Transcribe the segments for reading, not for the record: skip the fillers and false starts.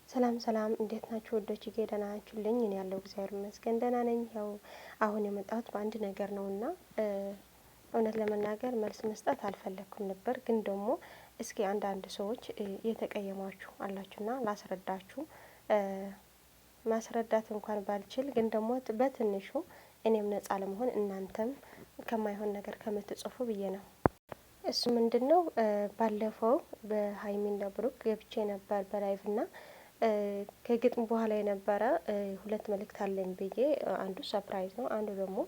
ሰላም ሰላም እንዴት ናችሁ ወዶችዬ? ደህና ናችሁልኝ? እኔ ያለው እግዚአብሔር ይመስገን ደህና ነኝ። ያው አሁን የመጣሁት በአንድ ነገር ነውና እውነት ለመናገር መልስ መስጠት አልፈለኩም ነበር፣ ግን ደግሞ እስኪ አንዳንድ ሰዎች የተቀየማችሁ አላችሁና ላስረዳችሁ። ማስረዳት እንኳን ባልችል ግን ደግሞ በትንሹ እኔም ነጻ ለመሆን እናንተም ከማይሆን ነገር ከምትጽፉ ብዬ ነው። እሱ ምንድነው? ባለፈው በሀይሚና ብሩክ ገብቼ ነበር በላይቭ እና ከግጥም በኋላ የነበረ ሁለት መልእክት አለኝ ብዬ አንዱ ሰርፕራይዝ ነው፣ አንዱ ደግሞ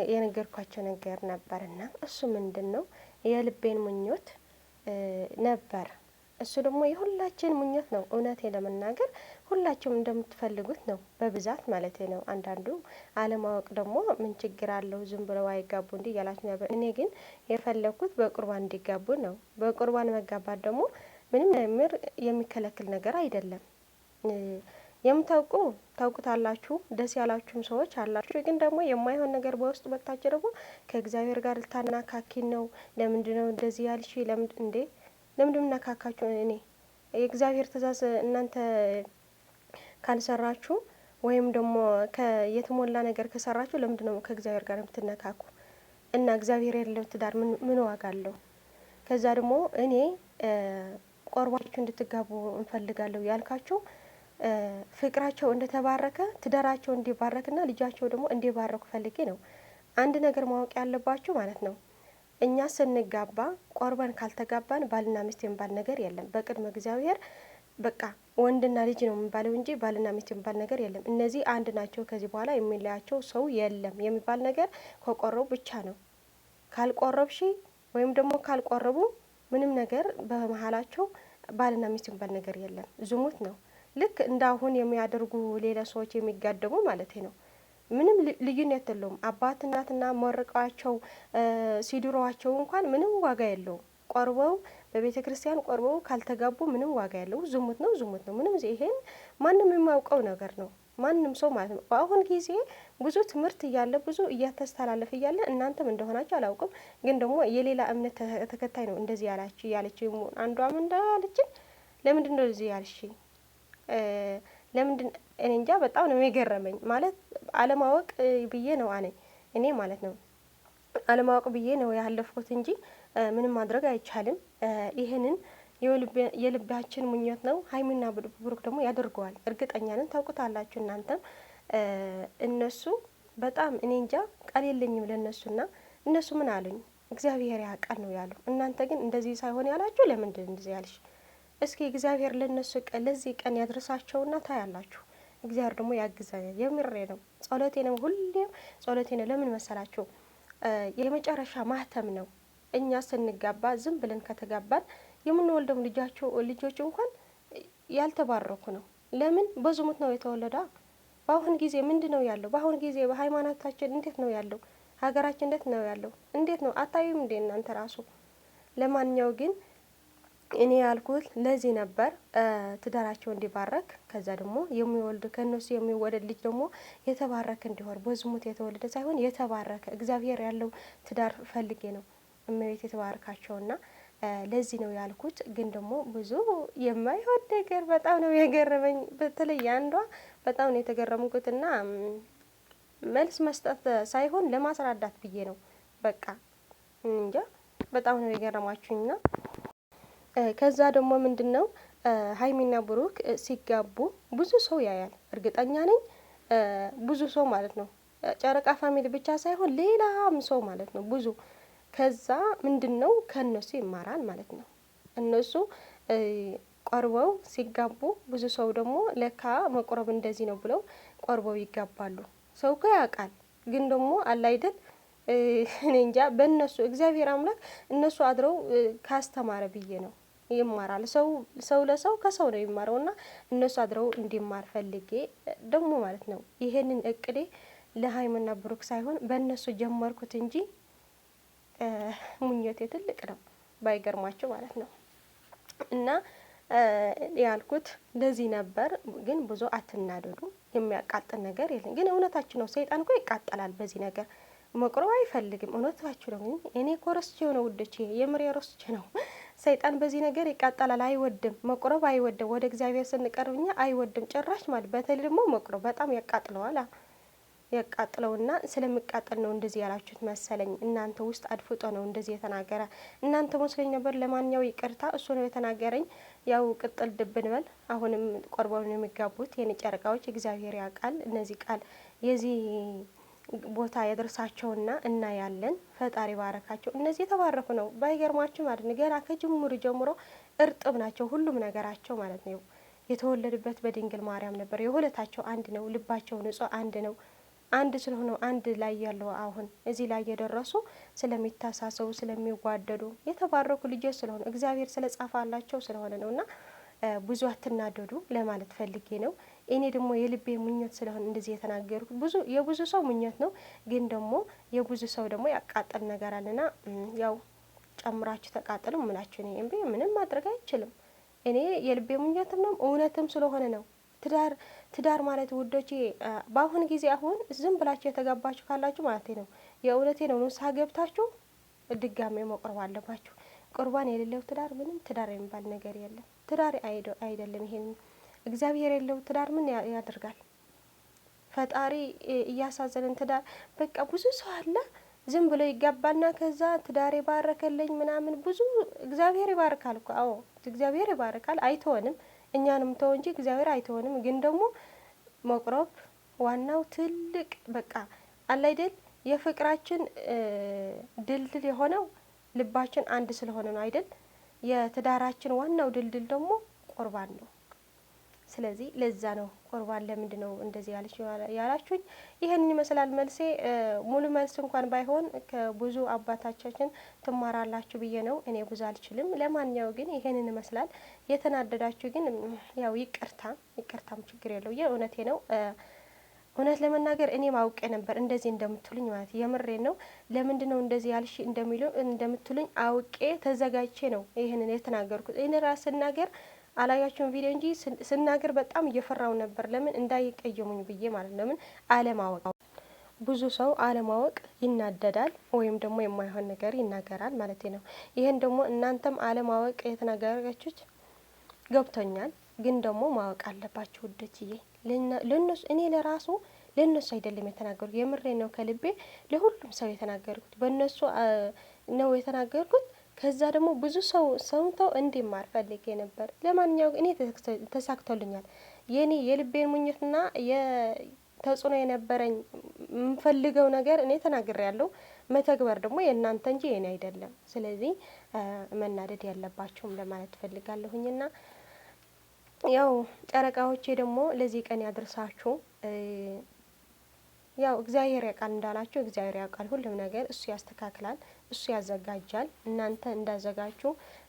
የነገርኳቸው ነገር ነበርና እሱ ምንድነው የልቤን ምኞት ነበር። እሱ ደግሞ የሁላችን ምኞት ነው። እውነቴ ለመናገር ሁላችሁም እንደምትፈልጉት ነው በብዛት ማለት ነው። አንዳንዱ አለማወቅ ደግሞ ምን ችግር አለው ዝም ብለው አይጋቡ እንዴ እያላችሁ ነበር። እኔ ግን የፈለኩት በቁርባን እንዲጋቡ ነው። በቁርባን መጋባት ደግሞ ምንም የሚከለክል ነገር አይደለም። የምታውቁ ታውቁታላችሁ፣ ደስ ያላችሁም ሰዎች አላችሁ። ግን ደግሞ የማይሆን ነገር በውስጥ መጥታችሁ ደግሞ ከእግዚአብሔር ጋር ልታናካኪን ነው። ለምንድነው እንደዚህ ያልሽ? ለምንድን ነካካችሁ? እኔ የእግዚአብሔር ትእዛዝ እናንተ ካልሰራችሁ ወይም ደግሞ ከየተሞላ ነገር ከሰራችሁ ለምንድነው ከእግዚአብሔር ጋር የምትነካኩ? እና እግዚአብሔር የሌለው ትዳር ምን ዋጋ አለው? ከዛ ደግሞ እኔ ቆርባችሁ እንድትጋቡ እንፈልጋለሁ ያልካችሁ ፍቅራቸው እንደተባረከ ትዳራቸው እንዲባረክና ልጃቸው ደግሞ እንዲባረኩ ፈልጌ ነው። አንድ ነገር ማወቅ ያለባችሁ ማለት ነው፣ እኛ ስንጋባ ቆርበን ካልተጋባን ባልና ሚስት የሚባል ነገር የለም። በቅድመ እግዚአብሔር በቃ ወንድና ልጅ ነው የሚባለው እንጂ ባልና ሚስት የሚባል ነገር የለም። እነዚህ አንድ ናቸው፣ ከዚህ በኋላ የሚለያቸው ሰው የለም የሚባል ነገር ከቆረቡ ብቻ ነው። ካልቆረብሽ ወይም ደግሞ ካልቆረቡ ምንም ነገር በመሀላቸው ባልና ሚስት የሚባል ነገር የለም። ዝሙት ነው። ልክ እንዳሁን የሚያደርጉ ሌላ ሰዎች የሚጋደሙ ማለት ነው። ምንም ልዩነት የለውም። አባት እናትና መርቀዋቸው ሲድሯቸው እንኳን ምንም ዋጋ የለውም። ቆርበው በቤተ ክርስቲያን ቆርበው ካልተጋቡ ምንም ዋጋ የለው። ዝሙት ነው፣ ዝሙት ነው። ምንም ይሄን ማንም የሚያውቀው ነገር ነው። ማንም ሰው ማለት ነው። በአሁን ጊዜ ብዙ ትምህርት እያለ ብዙ እያተስተላለፈ እያለ እናንተም እንደሆናችሁ አላውቅም፣ ግን ደግሞ የሌላ እምነት ተከታይ ነው እንደዚህ ያለችው አንዷም እንዳለችኝ ለምንድን ነው እንደዚህ ያልሽ? ለምንድን እኔ እንጃ በጣም ነው የገረመኝ። ማለት አለማወቅ ብዬ ነው እኔ ማለት ነው አለማወቅ ብዬ ነው ያለፍኩት እንጂ ምንም ማድረግ አይቻልም። ይሄንን የልባችን ምኞት ነው። ሀይሚና ብሩክ ደግሞ ያደርገዋል፣ እርግጠኛ ነን። ታውቁታላችሁ እናንተም። እነሱ በጣም እኔ እንጃ ቃል የለኝም ለእነሱና እነሱ ምን አሉኝ? እግዚአብሔር ያውቃል ነው ያሉ። እናንተ ግን እንደዚህ ሳይሆን ያላችሁ ለምንድን እንደዚህ ያልሽ? እስኪ እግዚአብሔር ለነሱ ቀን ለዚህ ቀን ያድርሳቸውና ታያላችሁ። እግዚአብሔር ደግሞ ያግዛኛል። የምሬ ነው። ጸሎቴ ነው፣ ሁሌም ጸሎቴ ነው። ለምን መሰላችሁ? የመጨረሻ ማህተም ነው። እኛ ስንጋባ ዝም ብለን ከተጋባን የምንወልደው ልጆች እንኳን ያልተባረኩ ነው። ለምን? በዝሙት ነው የተወለዳ። በአሁን ጊዜ ምንድነው ያለው? በአሁን ጊዜ በሃይማኖታችን እንዴት ነው ያለው? ሀገራችን እንዴት ነው ያለው? እንዴት ነው አታዩም እንዴ እናንተ ራሱ? ለማንኛው ግን እኔ ያልኩት ለዚህ ነበር፣ ትዳራቸው እንዲባረክ፣ ከዛ ደግሞ የሚወልድ ከነሱ የሚወለድ ልጅ ደግሞ የተባረከ እንዲሆን፣ በዝሙት የተወለደ ሳይሆን የተባረከ እግዚአብሔር ያለው ትዳር ፈልጌ ነው እመቤት የተባረካቸውና ለዚህ ነው ያልኩት። ግን ደግሞ ብዙ የማይሆን ነገር በጣም ነው የገረመኝ። በተለይ አንዷ በጣም ነው የተገረምኩትና መልስ መስጠት ሳይሆን ለማስረዳት ብዬ ነው። በቃ እንጃ በጣም ነው የገረማችሁኝና ከዛ ደግሞ ምንድነው ሀይሚና ብሩክ ሲጋቡ ብዙ ሰው ያያል፣ እርግጠኛ ነኝ። ብዙ ሰው ማለት ነው፣ ጨረቃ ፋሚሊ ብቻ ሳይሆን ሌላም ሰው ማለት ነው ብዙ። ከዛ ምንድነው ከነሱ ይማራል ማለት ነው። እነሱ ቆርበው ሲጋቡ ብዙ ሰው ደግሞ ለካ መቆረብ እንደዚህ ነው ብለው ቆርበው ይጋባሉ። ሰው እኮ ያውቃል፣ ግን ደግሞ አለ አይደል እኔ እንጃ በእነሱ እግዚአብሔር አምላክ እነሱ አድረው ካስተማረ ብዬ ነው ይማራል። ሰው ለሰው ከሰው ነው የሚማረውና እነሱ አድረው እንዲማር ፈልጌ ደግሞ ማለት ነው ይሄንን እቅዴ ለሀይሚና ብሩክ ሳይሆን በእነሱ ጀመርኩት እንጂ ምኞቴ ትልቅ ነው ባይገርማችሁ ማለት ነው። እና ያልኩት ለዚህ ነበር። ግን ብዙ አትናደዱ፣ የሚያቃጥል ነገር የለም። ግን እውነታችሁ ነው፣ ሰይጣን እኮ ይቃጠላል በዚህ ነገር። መቁረብ አይፈልግም። እውነታችሁ ነው። እኔ እኮ ረስቼው ነው ውዶቼ፣ የምሬ ረስቼ ነው። ሰይጣን በዚህ ነገር ይቃጠላል፣ አይወድም፣ መቁረብ አይወድም። ወደ እግዚአብሔር ስንቀርብኛ አይወድም ጭራሽ ማለት። በተለይ ደግሞ መቁረብ በጣም ያቃጥለዋል። ያቃጥለውና ስለሚቃጠል ነው እንደዚህ ያላችሁት መሰለኝ። እናንተ ውስጥ አድፍጦ ነው እንደዚህ የተናገረ። እናንተ መስለኝ ነበር። ለማንኛው ይቅርታ፣ እሱ ነው የተናገረኝ። ያው ቅጥል ድብን በል። አሁንም ቆርበው ነው የሚጋቡት የኔ ጨረቃዎች። እግዚአብሔር ያውቃል። እነዚህ ቃል የዚህ ቦታ ያደርሳቸውና እናያለን። ፈጣሪ ባረካቸው። እነዚህ የተባረኩ ነው ባይገርማችሁ ማለት ነው። ገና ከጅምሩ ጀምሮ እርጥብ ናቸው ሁሉም ነገራቸው ማለት ነው። የተወለዱበት በድንግል ማርያም ነበር። የሁለታቸው አንድ ነው። ልባቸው ንጹህ አንድ ነው። አንድ ስለሆነው አንድ ላይ ያለው አሁን እዚህ ላይ የደረሱ ስለሚታሳሰቡ ስለሚዋደዱ የተባረኩ ልጆች ስለሆነ እግዚአብሔር ስለጻፋላቸው ስለሆነ ነውና ብዙ አትናደዱ ለማለት ፈልጌ ነው። እኔ ደግሞ የልቤ ምኞት ስለሆነ እንደዚህ የተናገርኩት ብዙ የብዙ ሰው ምኞት ነው፣ ግን ደግሞ የብዙ ሰው ደግሞ ያቃጠል ነገር አለና ያው ጨምራችሁ ተቃጠሉ ምናችሁ ነው እንዴ? ምንም ማድረግ አይችልም። እኔ የልቤ ምኞትም ነው እውነትም ስለሆነ ነው። ትዳር ማለት ውዶቼ በአሁን ጊዜ አሁን ዝም ብላችሁ የተጋባችሁ ካላችሁ ማለት ነው የእውነቴ ነው ንስሐ ገብታችሁ ድጋሜ መቁረብ አለባችሁ። ቁርባን የሌለው ትዳር ምንም ትዳር የሚባል ነገር የለም። ትዳር አይደለም። ይሄን እግዚአብሔር የለው ትዳር ምን ያደርጋል? ፈጣሪ እያሳዘነን ትዳር በቃ ብዙ ሰው አለ ዝም ብሎ ይጋባልና ከዛ ትዳር ይባረከልኝ ምናምን ብዙ እግዚአብሔር ይባርካል እኮ አዎ እግዚአብሔር ይባርካል። አይተወንም እኛንም ተው እንጂ እግዚአብሔር አይተወንም። ግን ደግሞ መቁረብ ዋናው ትልቅ በቃ አለ አይደል የፍቅራችን ድልድል የሆነው ልባችን አንድ ስለሆነ ነው አይደል? የትዳራችን ዋናው ድልድል ደግሞ ቁርባን ነው። ስለዚህ ለዛ ነው ቁርባን ለምንድን ነው እንደዚህ ያላችሁኝ? ይሄንን ይመስላል መልሴ። ሙሉ መልስ እንኳን ባይሆን ከብዙ አባታቻችን ትማራላችሁ ብዬ ነው። እኔ ብዙ አልችልም። ለማንኛው ግን ይሄንን ይመስላል። የተናደዳችሁ ግን ያው ይቅርታም ችግር የለው። የእውነቴ ነው። እውነት ለመናገር እኔ ማውቄ ነበር እንደዚህ እንደምትሉኝ ማለት የምሬን ነው። ለምንድን ነው እንደዚህ ያልሽ እንደምትሉኝ አውቄ ተዘጋጅቼ ነው ይሄንን የተናገርኩት። እኔ ራስ ስናገር አላያችሁን ቪዲዮ እንጂ ስናገር በጣም እየፈራው ነበር። ለምን እንዳይቀየሙኝ ብዬ ማለት ነው። ለምን አለማወቅ ብዙ ሰው አለማወቅ ይናደዳል ወይም ደግሞ የማይሆን ነገር ይናገራል ማለት ነው። ይሄን ደግሞ እናንተም አለማወቅ የተናገራችሁት ገብቶኛል። ግን ደግሞ ማወቅ አለባችሁ ውዶችዬ። ለነሱ እኔ ለራሱ ለነሱ አይደለም የተናገርኩት፣ የምሬን ነው ከልቤ ለሁሉም ሰው የተናገርኩት በእነሱ ነው የተናገርኩት። ከዛ ደግሞ ብዙ ሰው ሰምተው እንዲማር ፈልጌ ነበር። ለማንኛውም እኔ ተሳክቶልኛል። የኔ የልቤን ምኞትና የተጽዕኖ የነበረኝ የምፈልገው ነገር እኔ ተናግሬያለሁ። መተግበር ደግሞ የእናንተ እንጂ የኔ አይደለም። ስለዚህ መናደድ ያለባችሁም ለማለት ፈልጋለሁኝና ያው ጨረቃዎቼ ደግሞ ለዚህ ቀን ያድርሳችሁ። ያው እግዚአብሔር ያውቃል እንዳላችሁ እግዚአብሔር ያውቃል ሁሉም ነገር እሱ ያስተካክላል፣ እሱ ያዘጋጃል። እናንተ እንዳዘጋጁ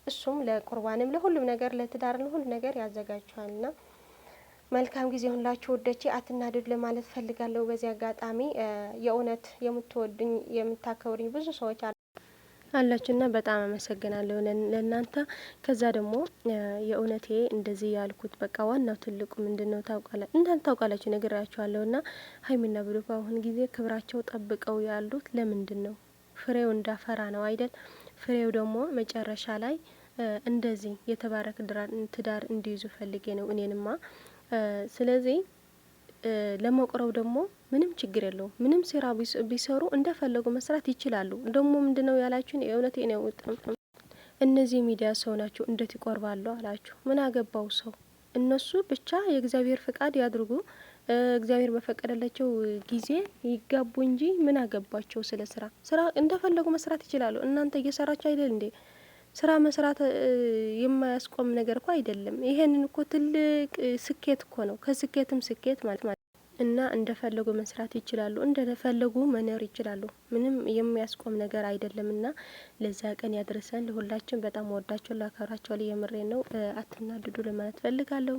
እሱም ለቁርባንም ለሁሉም ነገር ለትዳር ለሁሉ ነገር ያዘጋጃልና መልካም ጊዜ ሁላችሁ ወደቼ አትናደዱ ለማለት ፈልጋለሁ። በዚህ አጋጣሚ የእውነት የምትወዱኝ የምታከብሩኝ ብዙ ሰዎች አላችሁና በጣም አመሰግናለሁ ለእናንተ። ከዛ ደግሞ የእውነቴ እንደዚህ ያልኩት በቃ ዋናው ትልቁ ምንድነው እናንተ ታውቃላችሁ ነግራችኋለሁና ሀይሚና ብሩክ አሁን ጊዜ ክብራቸው ጠብቀው ያሉት ለምንድን ነው? ፍሬው እንዳፈራ ነው አይደል? ፍሬው ደግሞ መጨረሻ ላይ እንደዚህ የተባረከ ትዳር እንዲይዙ ፈልጌ ነው እኔንማ። ስለዚህ ለመቁረብ ደግሞ ምንም ችግር የለውም። ምንም ስራ ቢሰሩ እንደፈለጉ መስራት ይችላሉ። ደግሞ ምንድነው ያላችሁን? የእውነቴ ነው። እነዚህ ሚዲያ ሰው ናቸው እንዴት ይቆርባሉ አላችሁ? ምን አገባው ሰው? እነሱ ብቻ የእግዚአብሔር ፍቃድ ያድርጉ። እግዚአብሔር በፈቀደላቸው ጊዜ ይጋቡ እንጂ ምን አገባቸው ስለ ስራ እንደፈለጉ መስራት ይችላሉ። እናንተ እየሰራችሁ አይደል እንዴ? ስራ መስራት የማያስቆም ነገር እኮ አይደለም። ይሄንን እኮ ትልቅ ስኬት እኮ ነው። ከስኬትም ስኬት ማለት እና እንደፈለጉ መስራት ይችላሉ፣ እንደፈለጉ መኖር ይችላሉ። ምንም የሚያስቆም ነገር አይደለምና ለዛ ቀን ያድርሰን። ለሁላችን በጣም ወዳቸው ላከብራቸው የምሬን ነው። አትናድዱ ለማለት ፈልጋለሁ።